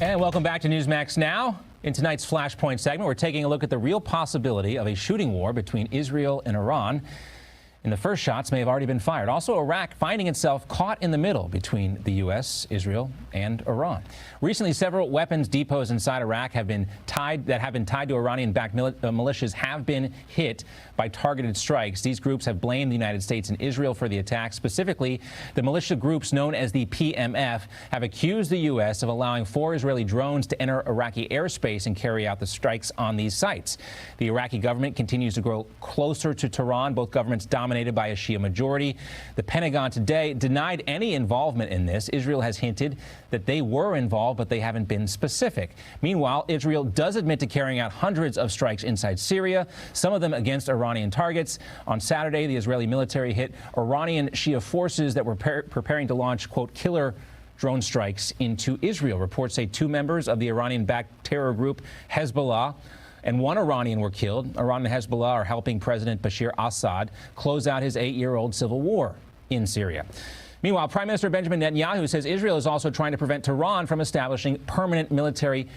And welcome back to Newsmax Now. In tonight's Flashpoint segment, we're taking a look at the real possibility of a shooting war between Israel and Iran. And the first shots may have already been fired. Also, Iraq finding itself caught in the middle between the U.S., Israel, and Iran. Recently, several weapons depots inside Iraq have been tied to Iranian-backed militias have been hit by targeted strikes. These groups have blamed the United States and Israel for the attack. Specifically, the militia groups known as the PMF have accused the U.S. of allowing 4 Israeli drones to enter Iraqi airspace and carry out the strikes on these sites. The Iraqi government continues to grow closer to Tehran. Both governments dominated by a Shia majority. The Pentagon today denied any involvement in this. Israel has hinted that they were involved, but they haven't been specific. Meanwhile, Israel does admit to carrying out hundreds of strikes inside Syria, some of them against Iranian targets. On Saturday, the Israeli military hit Iranian Shia forces that were preparing to launch, quote, killer drone strikes into Israel. Reports say 2 members of the Iranian-backed terror group Hezbollah and 1 Iranian were killed. Iran and Hezbollah are helping President Bashar Assad close out his 8-year-old civil war in Syria. Meanwhile, Prime Minister Benjamin Netanyahu says Israel is also trying to prevent Tehran from establishing permanent military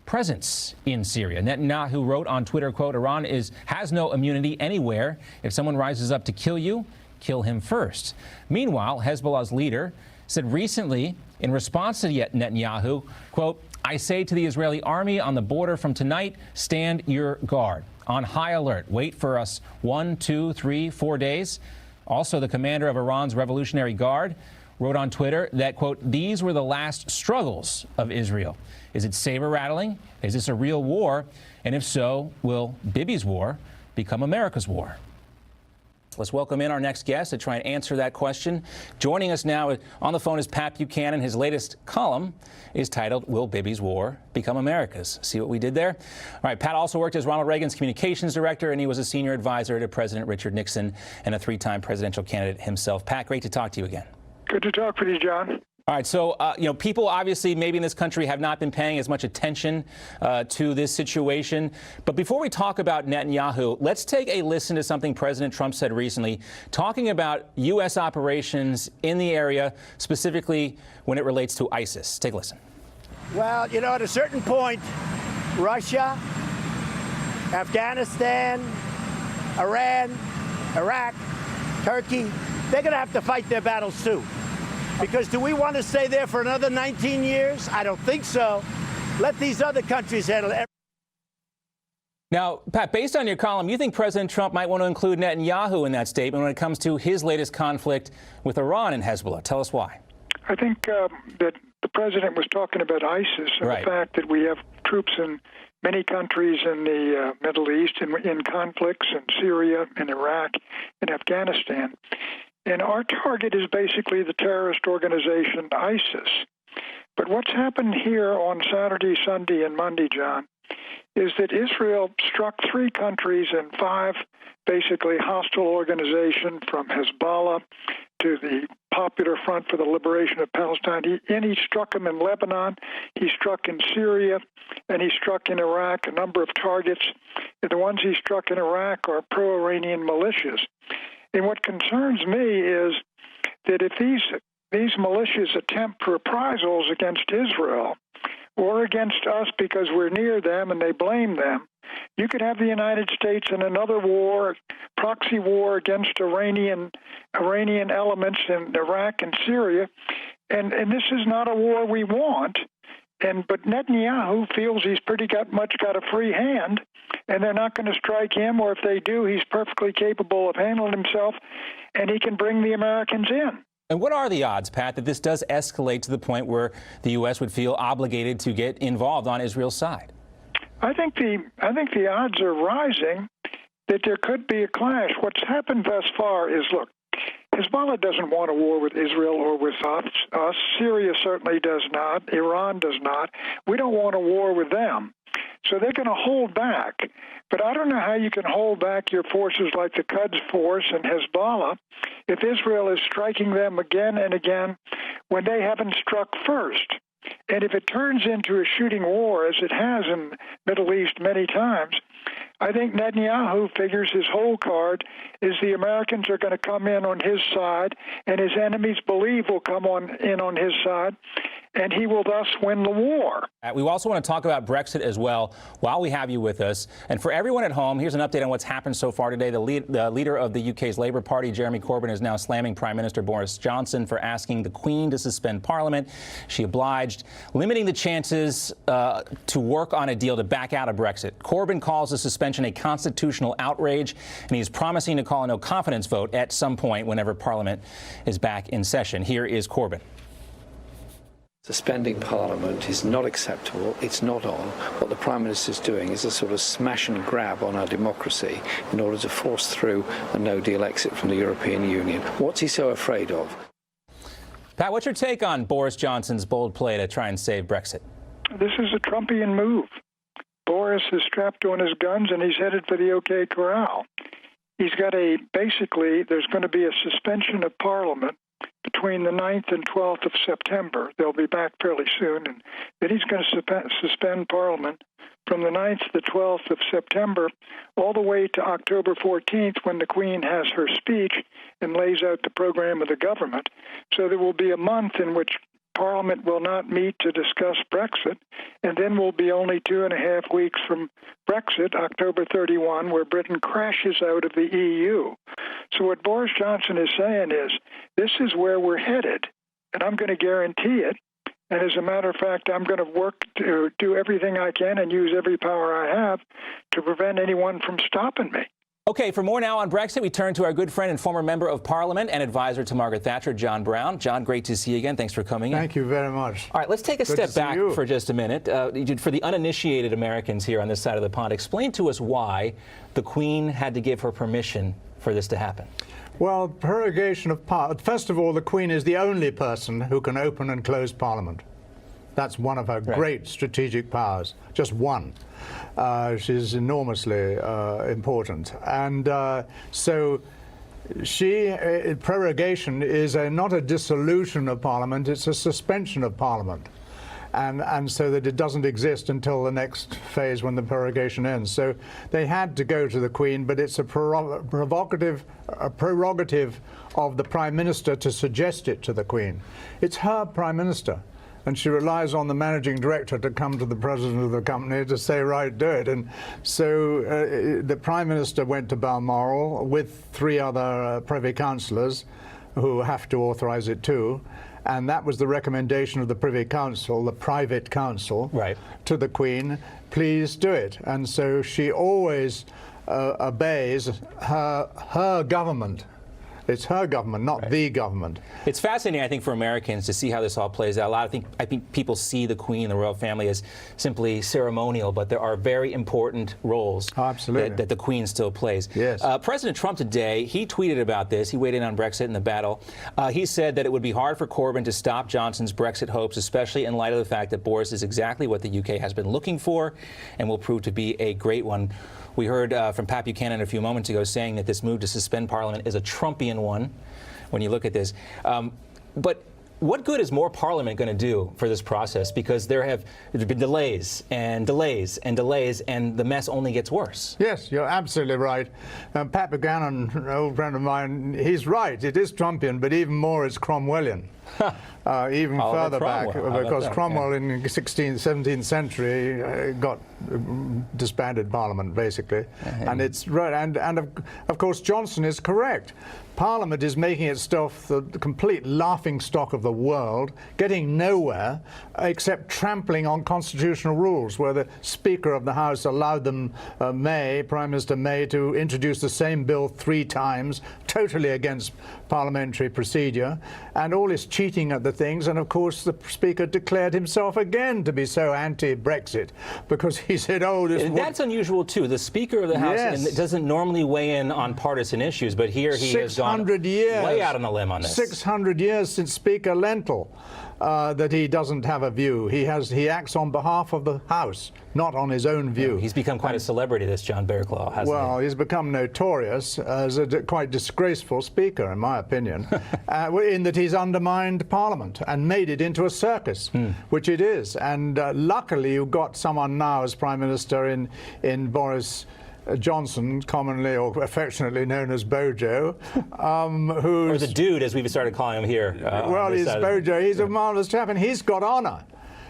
presence in Syria. Netanyahu wrote on Twitter, quote, Iran has no immunity anywhere. If someone rises up to kill you, kill him first. Meanwhile, Hezbollah's leader said recently in response to Netanyahu, quote, I say to the Israeli army on the border from tonight, stand your guard. On high alert. Wait for us 1, 2, 3, 4 days. Also, the commander of Iran's Revolutionary Guard wrote on Twitter that, quote, these were the last struggles of Israel. Is it saber rattling? Is this a real war? And if so, will Bibi's war become America's war? Let's welcome in our next guest to try and answer that question. Joining us now on the phone is Pat Buchanan. His latest column is titled, Will Bibi's War Become America's? See what we did there? All right, Pat also worked as Ronald Reagan's communications director, and he was a senior advisor to President Richard Nixon and a 3-time presidential candidate himself. Pat, great to talk to you again. Good to talk with you, John. All right, so, people obviously maybe in this country have not been paying as much attention to this situation. But before we talk about Netanyahu, let's take a listen to something President Trump said recently, talking about U.S. operations in the area, specifically when it relates to ISIS. Take a listen. Well, at a certain point, Russia, Afghanistan, Iran, Iraq, Turkey, they're going to have to fight their battles, too. Because do we want to stay there for another 19 years? I don't think so. Let these other countries handle it. Now, Pat, based on your column, you think President Trump might want to include Netanyahu in that statement when it comes to his latest conflict with Iran and Hezbollah. Tell us why. I think that the president was talking about ISIS and right. The fact that we have troops in many countries in the Middle East in conflicts in Syria, in Iraq, in Afghanistan. And our target is basically the terrorist organization ISIS. But what's happened here on Saturday, Sunday, and Monday, John, is that Israel struck 3 countries and 5 basically hostile organizations, from Hezbollah to the Popular Front for the Liberation of Palestine. He struck them in Lebanon, he struck in Syria, and he struck in Iraq, a number of targets. And the ones he struck in Iraq are pro-Iranian militias. And what concerns me is that if these militias attempt reprisals against Israel or against us because we're near them and they blame them, you could have the United States in another war, proxy war against Iranian elements in Iraq and Syria. And this is not a war we want. But Netanyahu feels he's much got a free hand, and they're not going to strike him, or if they do, he's perfectly capable of handling himself, and he can bring the Americans in. And what are the odds, Pat, that this does escalate to the point where the U.S. would feel obligated to get involved on Israel's side? I think the odds are rising that there could be a clash. What's happened thus far is, look, Hezbollah doesn't want a war with Israel or with us. Syria certainly does not. Iran does not. We don't want a war with them. So they're going to hold back. But I don't know how you can hold back your forces like the Quds Force and Hezbollah if Israel is striking them again and again when they haven't struck first. And if it turns into a shooting war, as it has in the Middle East many times, I think Netanyahu figures his whole card is the Americans are going to come in on his side, and his enemies believe will come in on his side. and he will thus win the war. We also want to talk about Brexit as well while we have you with us. And for everyone at home, here's an update on what's happened so far today. The leader of the UK's Labour Party, Jeremy Corbyn, is now slamming Prime Minister Boris Johnson for asking the Queen to suspend Parliament. She obliged, limiting the chances to work on a deal to back out of Brexit. Corbyn calls the suspension a constitutional outrage, and he's promising to call a no-confidence vote at some point whenever Parliament is back in session. Here is Corbyn. Suspending Parliament is not acceptable. It's not on. What the Prime Minister is doing is a sort of smash and grab on our democracy in order to force through a no-deal exit from the European Union. What's he so afraid of? Pat, what's your take on Boris Johnson's bold play to try and save Brexit? This is a Trumpian move. Boris is strapped on his guns, and he's headed for the OK Corral. He's got basically, there's going to be a suspension of Parliament between the 9th and 12th of September. They'll be back fairly soon. And then he's going to suspend Parliament from the 9th to the 12th of September all the way to October 14th when the Queen has her speech and lays out the program of the government. So there will be a month in which Parliament will not meet to discuss Brexit, and then we'll be only 2.5 weeks from Brexit, October 31, where Britain crashes out of the EU. So what Boris Johnson is saying is, this is where we're headed, and I'm going to guarantee it. And as a matter of fact, I'm going to work to do everything I can and use every power I have to prevent anyone from stopping me. Okay, for more now on Brexit, we turn to our good friend and former member of Parliament and advisor to Margaret Thatcher, John Brown. John, great to see you again. Thanks for coming in. Thank you very much. All right, let's take a step back for just a minute. For the uninitiated Americans here on this side of the pond, explain to us why the Queen had to give her permission for this to happen. Well, prorogation of power. First of all, the Queen is the only person who can open and close Parliament. That's one of her great strategic powers, just one. She's enormously important. And so prorogation is not a dissolution of Parliament, it's a suspension of Parliament. And so that it doesn't exist until the next phase when the prorogation ends. So they had to go to the Queen, but it's a prerogative of the Prime Minister to suggest it to the Queen. It's her Prime Minister, and she relies on the managing director to come to the president of the company to say, right, do it. And so the Prime Minister went to Balmoral with 3 other Privy Councillors who have to authorise it too. And that was the recommendation of the Privy Council, the private council, to the Queen, please do it. And so she always obeys her government. It's her government, not the government. It's fascinating, I think, for Americans to see how this all plays out. I think people see the Queen, the royal family, as simply ceremonial, but there are very important roles that the Queen still plays. Yes. President Trump today, he tweeted about this. He weighed in on Brexit and the battle. He said that it would be hard for Corbyn to stop Johnson's Brexit hopes, especially in light of the fact that Boris is exactly what the UK has been looking for and will prove to be a great one. We heard from Pat Buchanan a few moments ago saying that this move to suspend Parliament is a Trumpian one when you look at this. But what good is more Parliament going to do for this process? Because there's been delays and delays and delays, and the mess only gets worse. Yes, you're absolutely right. Pat Buchanan, an old friend of mine, he's right. It is Trumpian, but even more it's Cromwellian. Even further back, because Cromwell in the 16th, 17th century disbanded Parliament, basically. And it's right. And of course, Johnson is correct. Parliament is making itself the complete laughingstock of the world, getting nowhere except trampling on constitutional rules, where the Speaker of the House allowed them, Prime Minister May, to introduce the same bill 3 times, totally against parliamentary procedure, and all this cheating at the things. And of course, the Speaker declared himself again to be so anti-Brexit, because he said, oh, this... And that's unusual, too. The Speaker of the House doesn't normally weigh in on partisan issues, but here he has gone way out on a limb on this. 600 years since Speaker Lentil that he doesn't have a view. He acts on behalf of the House, not on his own view. He's become quite a celebrity, this John Bearclaw, hasn't he? Well, he's become notorious as a quite disgraceful speaker, in my opinion, in that he's undermined Parliament and made it into a circus, which it is. And luckily, you've got someone now as Prime Minister in Boris Johnson, commonly or affectionately known as Bojo, or the dude, as we've started calling him here. Well, he's Bojo. He's a marvelous chap, and he's got honour.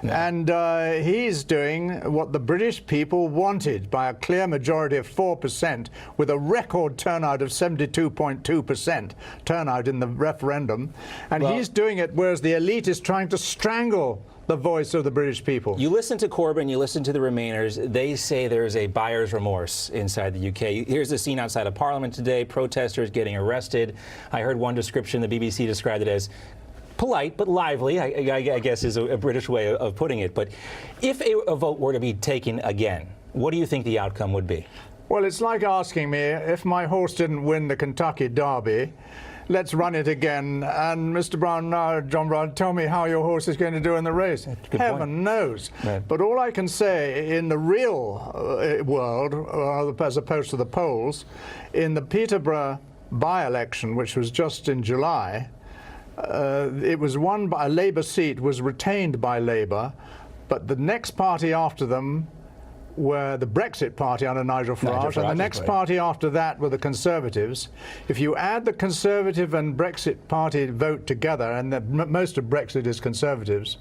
Yeah. And he's doing what the British people wanted by a clear majority of 4%, with a record turnout of 72.2% turnout in the referendum. And he's doing it whereas the elite is trying to strangle the voice of the British people. You listen to Corbyn, you listen to the Remainers, they say there's a buyer's remorse inside the UK. Here's the scene outside of Parliament today, protesters getting arrested. I heard one description, the BBC described it as polite but lively, I guess is a British way of putting it. But if a vote were to be taken again, what do you think the outcome would be? Well, it's like asking me if my horse didn't win the Kentucky Derby, let's run it again. And Mr. Brown, John Brown, tell me how your horse is going to do in the race. Heaven knows. Right. But all I can say in the real world, as opposed to the polls, in the Peterborough by-election, which was just in July, it was won by a Labour seat, was retained by Labour, but the next party after them were the Brexit Party under Nigel Farage, and the next party after that were the Conservatives. If you add the Conservative and Brexit Party vote together, and most of Brexit is Conservatives,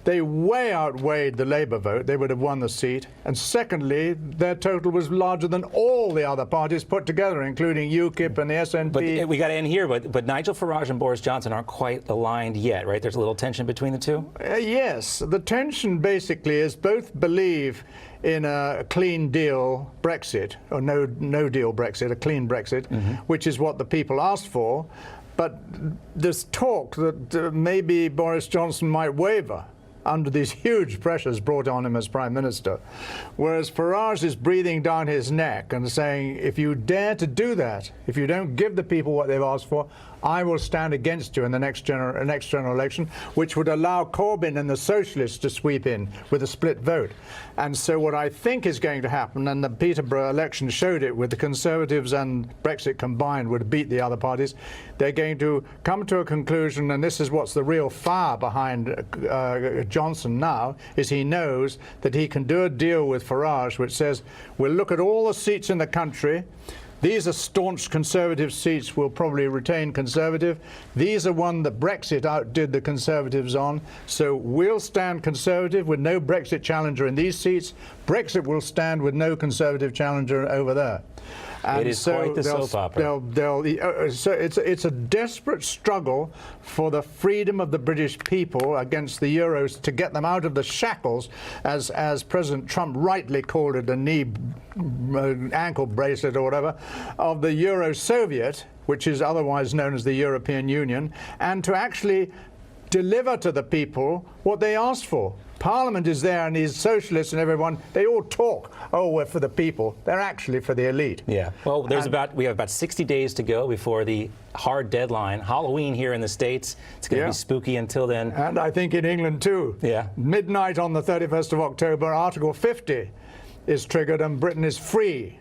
they way outweighed the Labour vote. They would have won the seat. And secondly, their total was larger than all the other parties put together, including UKIP and the SNP. But we got to end here, but Nigel Farage and Boris Johnson aren't quite aligned yet, right? There's a little tension between the two? Yes. The tension basically is both believe in a clean deal Brexit, or no deal Brexit, a clean Brexit, which is what the people asked for. But there's talk that maybe Boris Johnson might waver under these huge pressures brought on him as Prime Minister. Whereas Farage is breathing down his neck and saying, if you dare to do that, if you don't give the people what they've asked for, I will stand against you in the next general election, which would allow Corbyn and the Socialists to sweep in with a split vote. And so what I think is going to happen, and the Peterborough election showed it, with the Conservatives and Brexit combined would beat the other parties, they're going to come to a conclusion, and this is what's the real fire behind Johnson now, is he knows that he can do a deal with Farage which says, we'll look at all the seats in the country. These are staunch Conservative seats. We'll probably retain Conservative. These are one that Brexit outdid the Conservatives on. So we'll stand Conservative with no Brexit challenger in these seats. Brexit will stand with no Conservative challenger over there. And it is quite the soap opera. So it's a desperate struggle for the freedom of the British people against the Euros, to get them out of the shackles, as President Trump rightly called it, a ankle bracelet or whatever, of the Euro-Soviet, which is otherwise known as the European Union, and to actually deliver to the people what they asked for. Parliament is there, and these socialists and everyone, they all talk, oh, we're for the people. They're actually for the elite. Yeah. Well, we have about 60 days to go before the hard deadline. Halloween here in the States. It's going to be spooky until then. And I think in England too. Yeah. Midnight on the 31st of October, Article 50 is triggered, and Britain is free.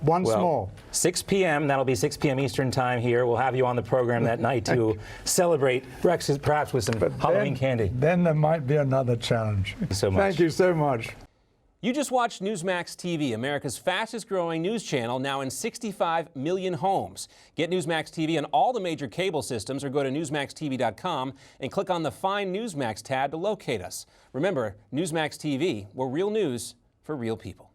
Once more. 6 p.m., that'll be 6 p.m. Eastern time here. We'll have you on the program that night to celebrate Brexit, perhaps with some Halloween candy. Then there might be another challenge. Thank you so much. Thank you so much. You just watched Newsmax TV, America's fastest growing news channel, now in 65 million homes. Get Newsmax TV on all the major cable systems, or go to newsmaxtv.com and click on the Find Newsmax tab to locate us. Remember, Newsmax TV, we're real news for real people.